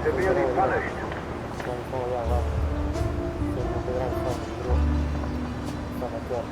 Severely punished. Saboteur.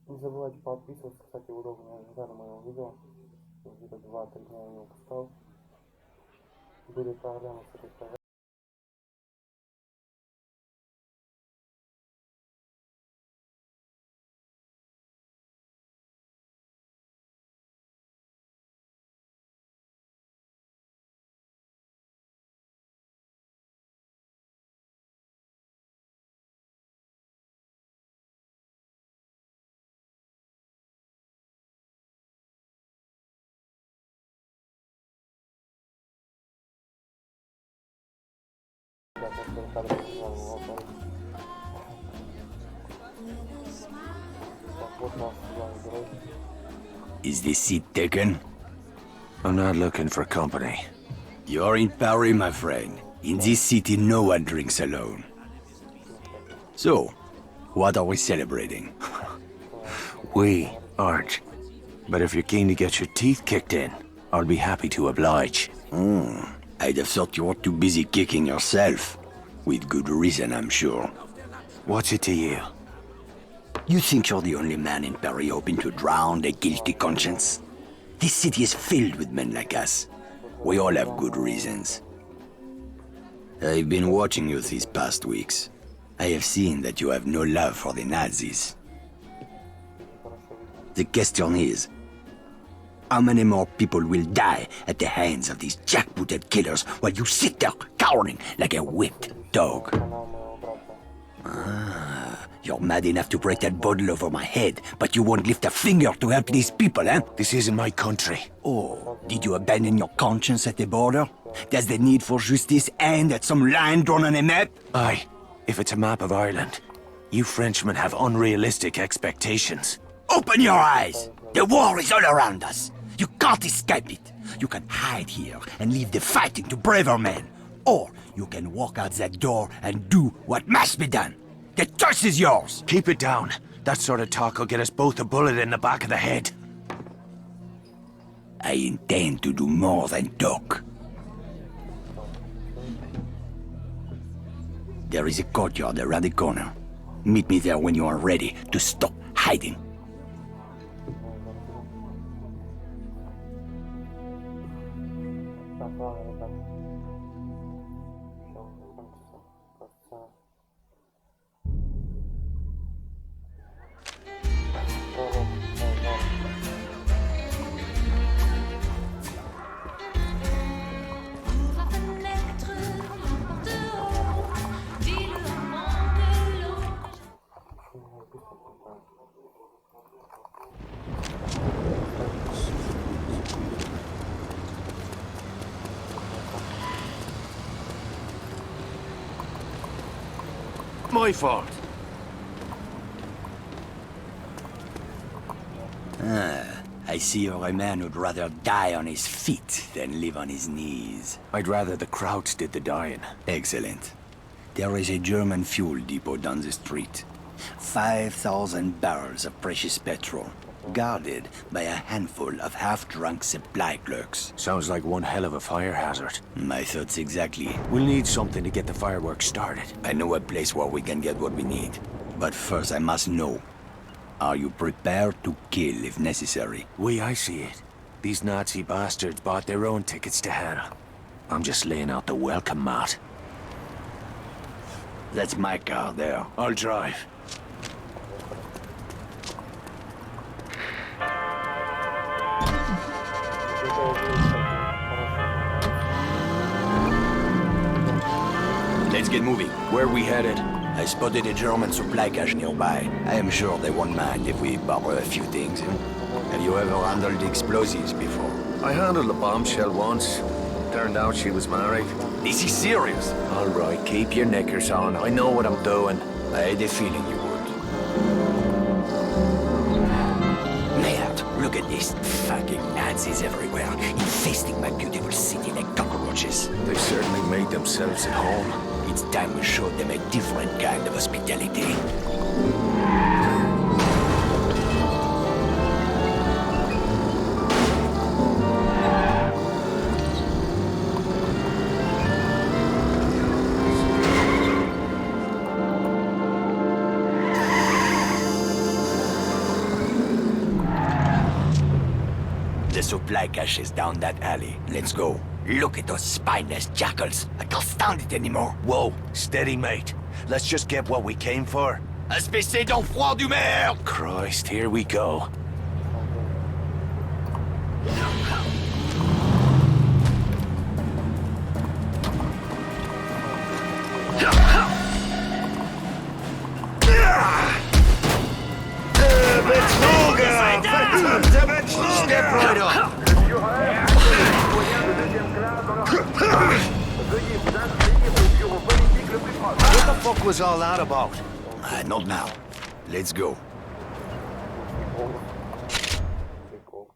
Не забывайте подписываться, кстати, удобно на моем видео. Где-то 2-3 дня я не выпускал. Были проблемы с этой программой. Is this seat taken? I'm not looking for company. You're in Paris, my friend. In this city, no one drinks alone. So, what are we celebrating? We aren't. But if you're keen to get your teeth kicked in, I'll be happy to oblige. I'd have thought you were too busy kicking yourself. With good reason, I'm sure. What's it to you? You think you're the only man in Paris hoping to drown a guilty conscience? This city is filled with men like us. We all have good reasons. I've been watching you these past weeks. I have seen that you have no love for the Nazis. The question is, how many more people will die at the hands of these jackbooted killers while you sit there cowering like a whipped dog? You're mad enough to break that bottle over my head, but you won't lift a finger to help these people, eh? This isn't my country. Oh, did you abandon your conscience at the border? Does the need for justice end at some line drawn on a map? Aye, if it's a map of Ireland. You Frenchmen have unrealistic expectations. Open your eyes! The war is all around us. You can't escape it. You can hide here and leave the fighting to braver men. Or you can walk out that door and do what must be done. The choice is yours. Keep it down. That sort of talk will get us both a bullet in the back of the head. I intend to do more than talk. There is a courtyard around the corner. Meet me there when you are ready to stop hiding. My fault. I see you're a man who'd rather die on his feet than live on his knees. I'd rather the Krauts did the dying. Excellent. There is a German fuel depot down the street. 5,000 barrels of precious petrol, guarded by a handful of half-drunk supply clerks. Sounds like one hell of a fire hazard. My thoughts exactly. We'll need something to get the fireworks started. I know a place where we can get what we need. But first I must know. Are you prepared to kill if necessary? I see it. These Nazi bastards bought their own tickets to hell. I'm just laying out the welcome mat. That's my car there. I'll drive. Let's get moving. Where are we headed? I spotted a German supply cache nearby. I am sure they won't mind if we borrow a few things. Have you ever handled explosives before? I handled a bombshell once. Turned out she was married. This is serious. All right, keep your knickers on. I know what I'm doing. I had a feeling you would. Merde, look at this. Fucking Nazis everywhere, infesting my beautiful city like cockroaches. They certainly made themselves at home. It's time we showed them a different kind of hospitality. The supply cache is down that alley. Let's go. Look at those spineless jackals. I can't stand it anymore. Whoa, steady, mate. Let's just get what we came for. Espèce d'enfroid du merde! Christ, here we go. Step right up! What the fuck was all that about? Not now. Let's go. Прикол.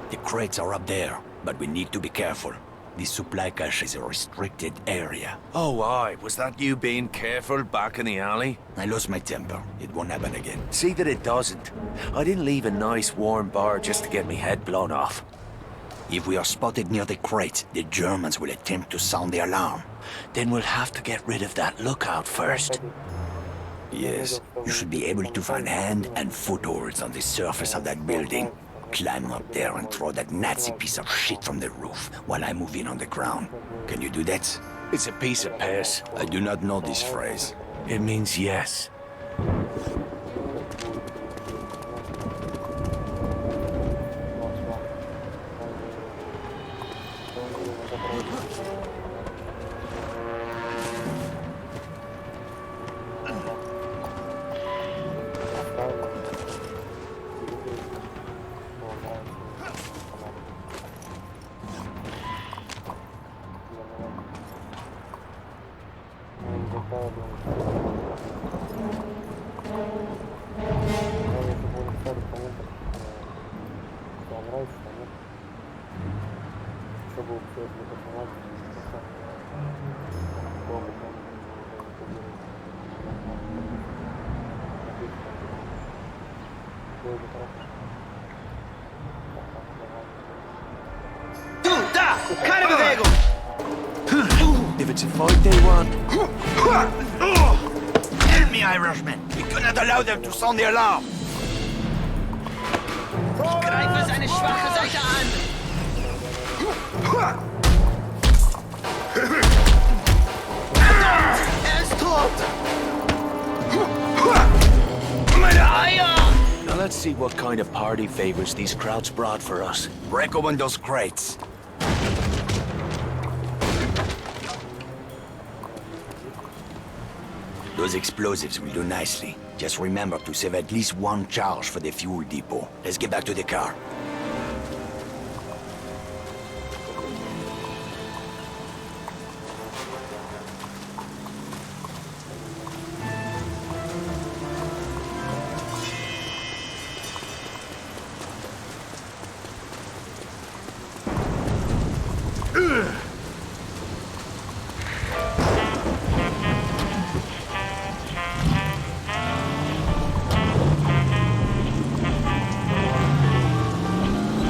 The crates are up there, but we need to be careful. This supply cache is a restricted area. Oh, aye. Was that you being careful back in the alley? I lost my temper. It won't happen again. See that it doesn't. I didn't leave a nice warm bar just to get me head blown off. If we are spotted near the crates, the Germans will attempt to sound the alarm. Then we'll have to get rid of that lookout first. Yes, you should be able to find hand and footholds on the surface of that building. Climb up there and throw that Nazi piece of shit from the roof while I move in on the ground. Can you do that? It's a piece of piss. I do not know this phrase. It means yes. Keine Bewegung! If it's a fight they want... Help me, Irishman! We cannot allow them to sound the alarm! Greife seine schwache Seite an! Er ist tot! Meine Eier! Now let's see what kind of party favors these crowds brought for us. Break open those crates. Those explosives will do nicely. Just remember to save at least one charge for the fuel depot. Let's get back to the car.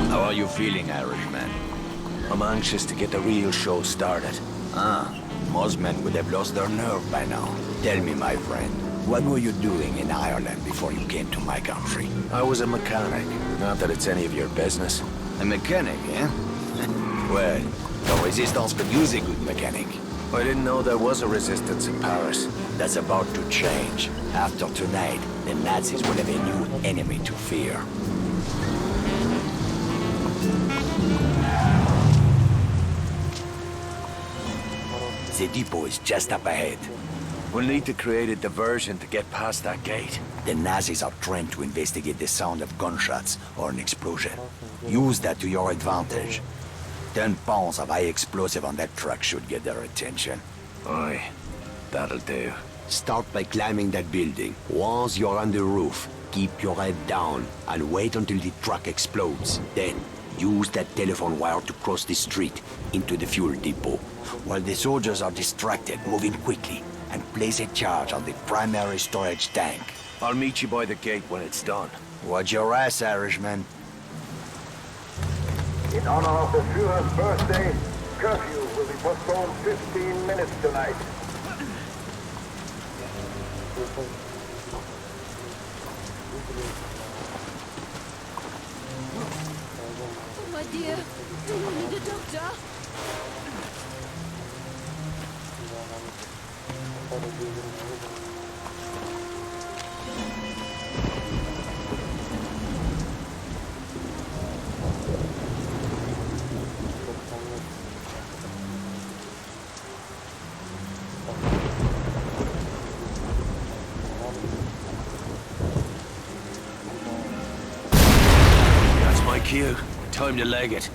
How are you feeling, Irishman? I'm anxious to get the real show started. Most men would have lost their nerve by now. Tell me, my friend, what were you doing in Ireland before you came to my country? I was a mechanic. Not that it's any of your business. A mechanic, eh? Well, the resistance could use a good mechanic. I didn't know there was a resistance in Paris. That's about to change. After tonight, the Nazis will have a new enemy to fear. The depot is just up ahead. We'll need to create a diversion to get past that gate. The Nazis are trained to investigate the sound of gunshots or an explosion. Use that to your advantage. 10 pounds of high explosive on that truck should get their attention. Aye, that'll do. Start by climbing that building. Once you're on the roof, keep your head down and wait until the truck explodes. Then, use that telephone wire to cross the street into the fuel depot. While the soldiers are distracted, move in quickly and place a charge on the primary storage tank. I'll meet you by the gate when it's done. Watch your ass, Irishman. In honor of the Führer's birthday, curfew will be postponed 15 minutes tonight. Oh, my dear, do you need a doctor? That's my cue. Time to leg it.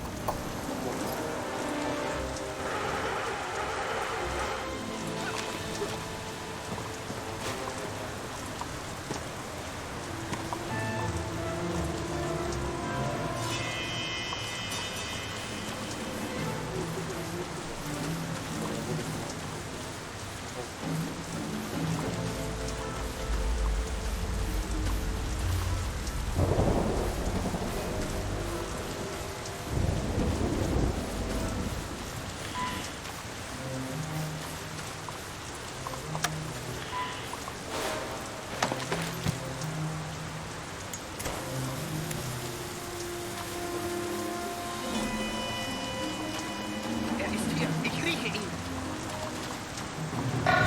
Ist hier. Ich rieche ihn.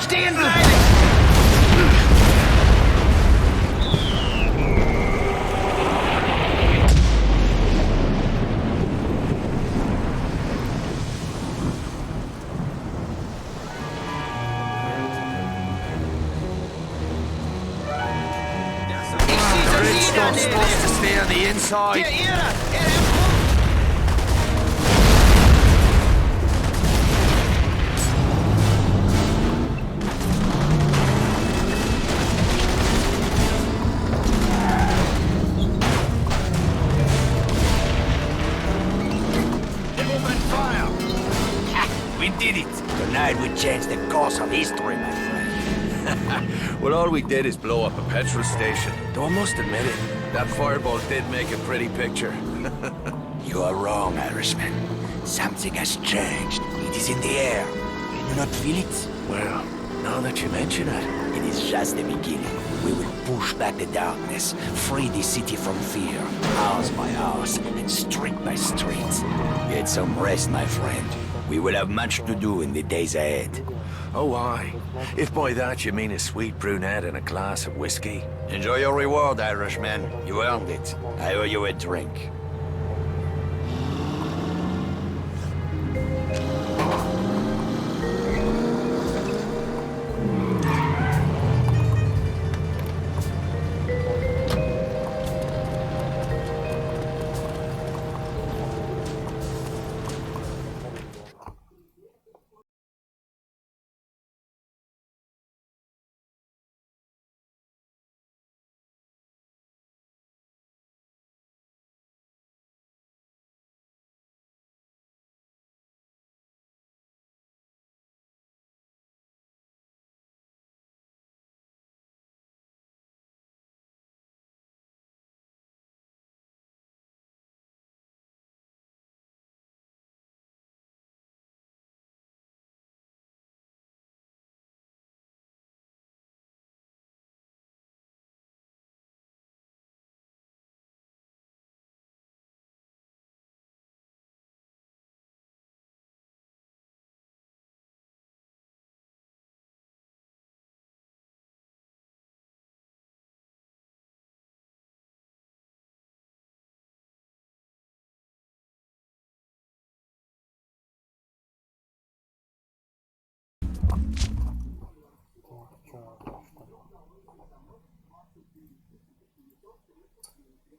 Stehen bleiben! Not supposed to stay on the inside. Der Ihre! Open fire! We did it! Tonight we changed the course of history, my friend. Well, all we did is blow up a petrol station. Though I must admit it, that fireball did make a pretty picture. You are wrong, Irishman. Something has changed. It is in the air. Can you not feel it? Well, now that you mention it. It is just the beginning. We will push back the darkness, free the city from fear, house by house, and street by street. Get some rest, my friend. We will have much to do in the days ahead. Oh, aye. If by that you mean a sweet brunette and a glass of whiskey. Enjoy your reward, Irishman. You earned it. I owe you a drink.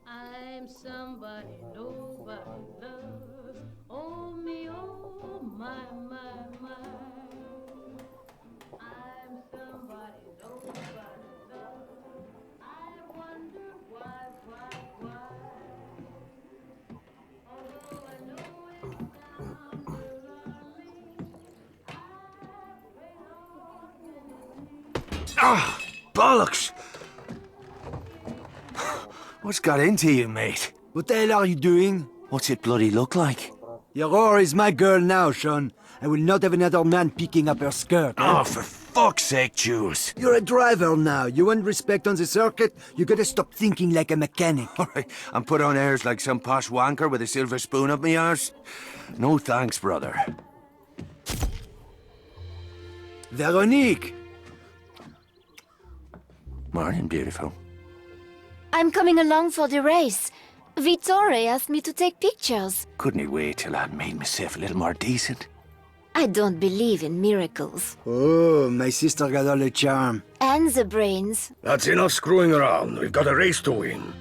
I'm somebody nobody loves. Oh me, oh my, my, my. I'm somebody nobody loves. I wonder why. Although I know it's down to me, I pray Lord. Ah, bollocks! What's got into you, mate? What the hell are you doing? What's it bloody look like? Your whore is my girl now, Sean. I will not have another man picking up her skirt. Oh, for fuck's sake, Jules. You're a driver now. You want respect on the circuit? You gotta stop thinking like a mechanic. All right, and put on airs like some posh wanker with a silver spoon up me arse? No thanks, brother. Veronique! Morning, beautiful. I'm coming along for the race. Vittore asked me to take pictures. Couldn't he wait till I'd made myself a little more decent? I don't believe in miracles. Oh, my sister got all the charm. And the brains. That's enough screwing around. We've got a race to win.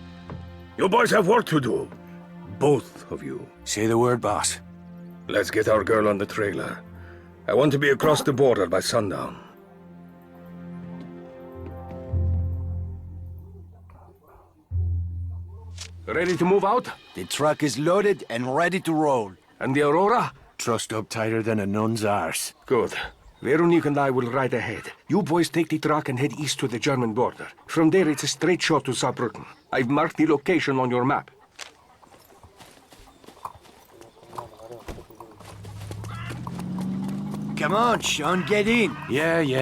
You boys have work to do. Both of you. Say the word, boss. Let's get our girl on the trailer. I want to be across the border by sundown. Ready to move out? The truck is loaded and ready to roll. And the Aurora? Trussed up tighter than a nun's arse. Good. Veronique and I will ride ahead. You boys take the truck and head east to the German border. From there, it's a straight shot to Saarbrücken. I've marked the location on your map. Come on, Sean, get in. Yeah.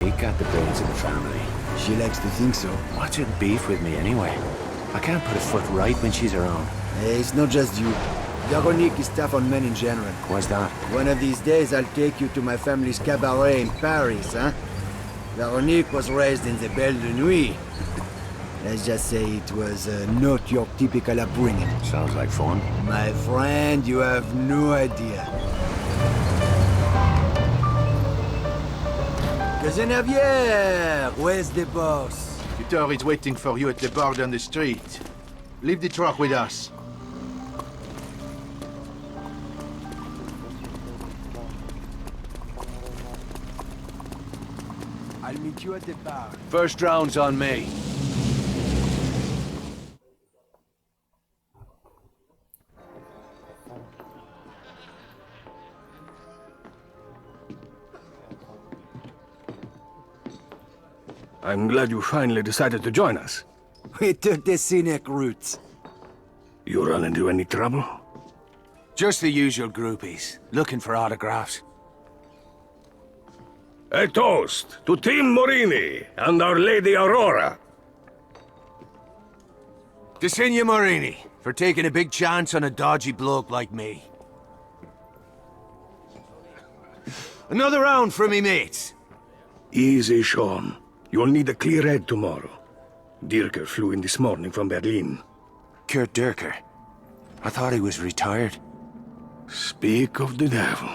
He got the brains of the family. She likes to think so. What's her beef with me anyway? I can't put a foot right when she's around. Hey, it's not just you. Veronique is tough on men in general. Why's that? One of these days, I'll take you to my family's cabaret in Paris, huh? Veronique was raised in the Belle de Nuit. Let's just say it was not your typical upbringing. Sounds like fun. My friend, you have no idea. Cousin Javier, where's the boss? Peter is waiting for you at the bar down the street. Leave the truck with us. I'll meet you at the bar. First round's on me. I'm glad you finally decided to join us. We took the scenic route. You run into any trouble? Just the usual groupies, looking for autographs. A toast to Team Morini and Our Lady Aurora. To Signor Morini, for taking a big chance on a dodgy bloke like me. Another round for me mates. Easy, Sean. You'll need a clear head tomorrow. Dirker flew in this morning from Berlin. Kurt Dirker. I thought he was retired. Speak of the devil.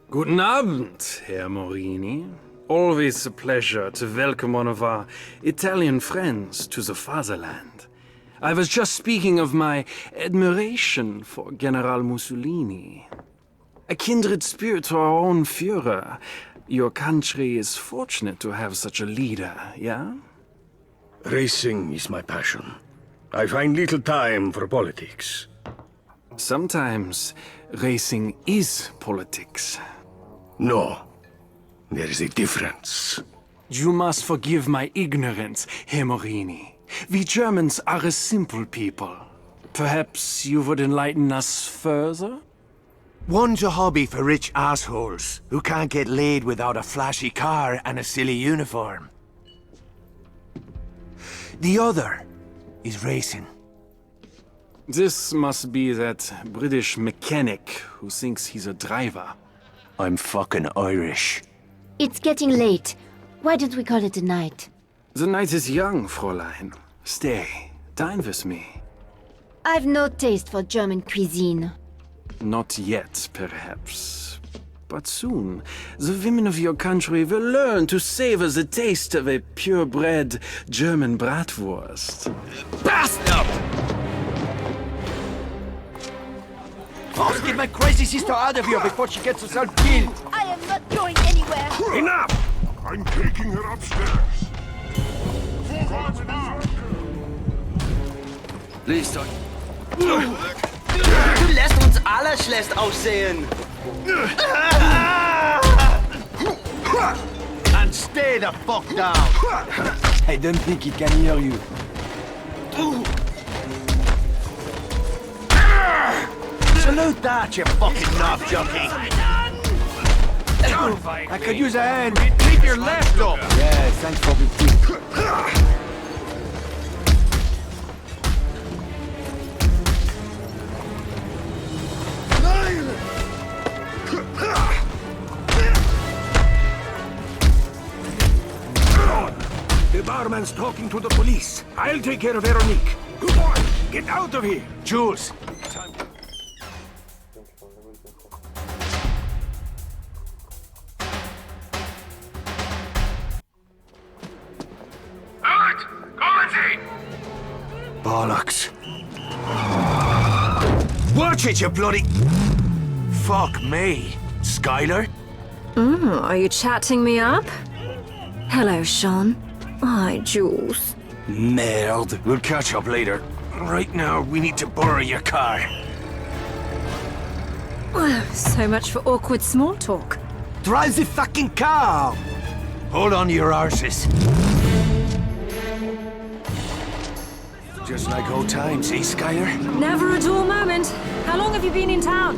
Guten Abend, Herr Morini. Always a pleasure to welcome one of our Italian friends to the fatherland. I was just speaking of my admiration for General Mussolini. A kindred spirit to our own Führer. Your country is fortunate to have such a leader, yeah? Racing is my passion. I find little time for politics. Sometimes racing is politics. No, there is a difference. You must forgive my ignorance, Herr Morini. We Germans are a simple people. Perhaps you would enlighten us further? One's a hobby for rich assholes who can't get laid without a flashy car and a silly uniform. The other is racing. This must be that British mechanic who thinks he's a driver. I'm fucking Irish. It's getting late. Why don't we call it a night? The night is young, Fräulein. Stay, dine with me. I've no taste for German cuisine. Not yet, perhaps. But soon, the women of your country will learn to savor the taste of a purebred German bratwurst. Bastard! Boss, get my crazy sister out of here before she gets herself killed. I am not going anywhere. Enough! I'm taking her upstairs. Please don't. Du lässt uns alle schlecht aussehen. And stay the fuck down. I don't think he can hear you. Salute that, you fucking knob jockey. I could use a hand. Keep your left up. Yeah, thanks for the tip. The barman's talking to the police. I'll take care of Veronique. Good boy, get out of here. Jules. Bollocks. Watch it, you bloody... Fuck me. Skylar? Are you chatting me up? Hello, Sean. Hi, Jules. Merde. We'll catch up later. Right now, we need to borrow your car. So much for awkward small talk. Drive the fucking car! Hold on to your arses. Just like old times, eh, Skylar? Never a dull moment. How long have you been in town?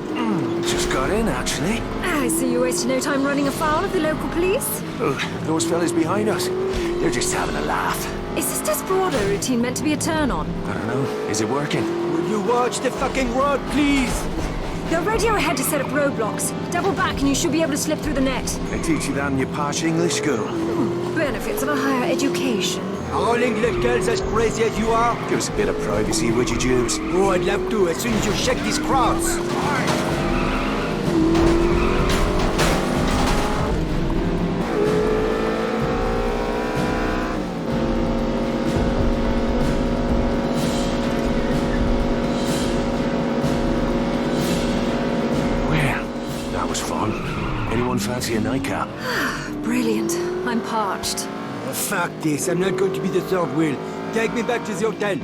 Just got in, actually. I see you wasted no time running afoul of the local police. Oh, those fellas behind us, they're just having a laugh. Is this for auto routine meant to be a turn-on? I don't know. Is it working? Will you watch the fucking road, please? They'll radio ahead to set up roadblocks. Double back and you should be able to slip through the net. They teach you that in your posh English school. Benefits of a higher education. Are all English girls as crazy as you are? Give us a bit of privacy, would you, Jews? Oh, I'd love to, as soon as you check these crowds. Fancy a nightcap? Brilliant. I'm parched. Oh, fuck this. I'm not going to be the third wheel. Take me back to the hotel.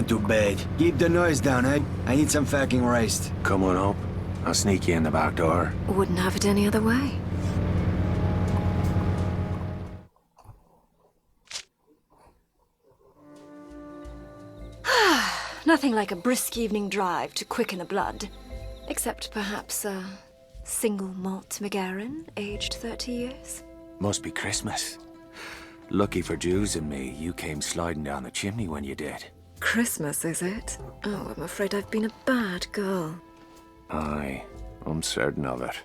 To bed. Keep the noise down, eh? I need some fucking rest. Come on up. I'll sneak you in the back door. Wouldn't have it any other way. Nothing like a brisk evening drive to quicken the blood. Except perhaps a single malt McGarren, aged 30 years. Must be Christmas. Lucky for Jews and me, you came sliding down the chimney when you did. Christmas, is it? Oh, I'm afraid I've been a bad girl. Aye, I'm certain of it.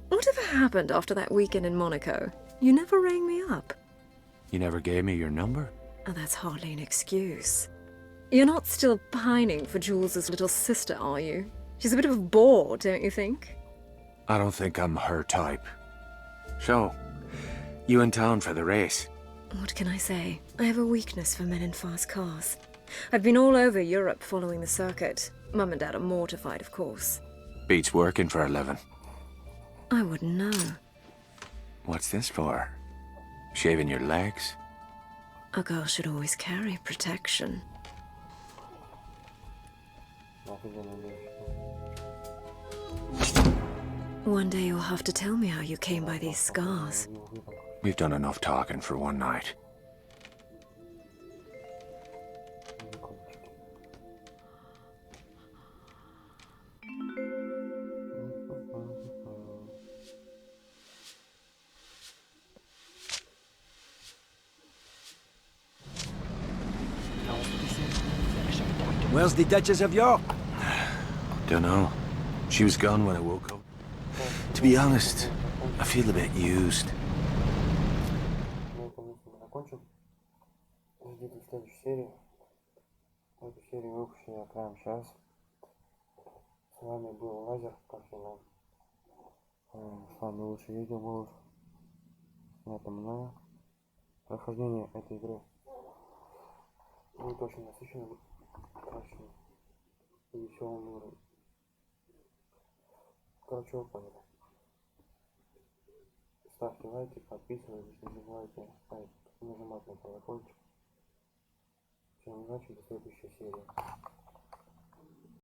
Whatever happened after that weekend in Monaco? You never rang me up. You never gave me your number? Oh, that's hardly an excuse. You're not still pining for Jules's little sister, are you? She's a bit of a bore, don't you think? I don't think I'm her type. So, you in town for the race? What can I say? I have a weakness for men in fast cars. I've been all over Europe following the circuit. Mum and Dad are mortified, of course. Beats working for a living. I wouldn't know. What's this for? Shaving your legs? A girl should always carry protection. One day you'll have to tell me how you came by these scars. We've done enough talking for one night. Where's the Duchess of York? Dunno. She was gone when I woke up. To be honest, I feel a bit used. Ждите следующей серии. Эту серию выпущу я прямо сейчас. С вами был Лазер, как всегда. С вами лучшие видео будут. Это мною. Прохождение этой игры будет очень насыщенным, красивым и веселым уровнем. Короче, вы поняли. Ставьте лайки, подписывайтесь, не забывайте нажимать на колокольчик. Всем удачи, до следующей серии.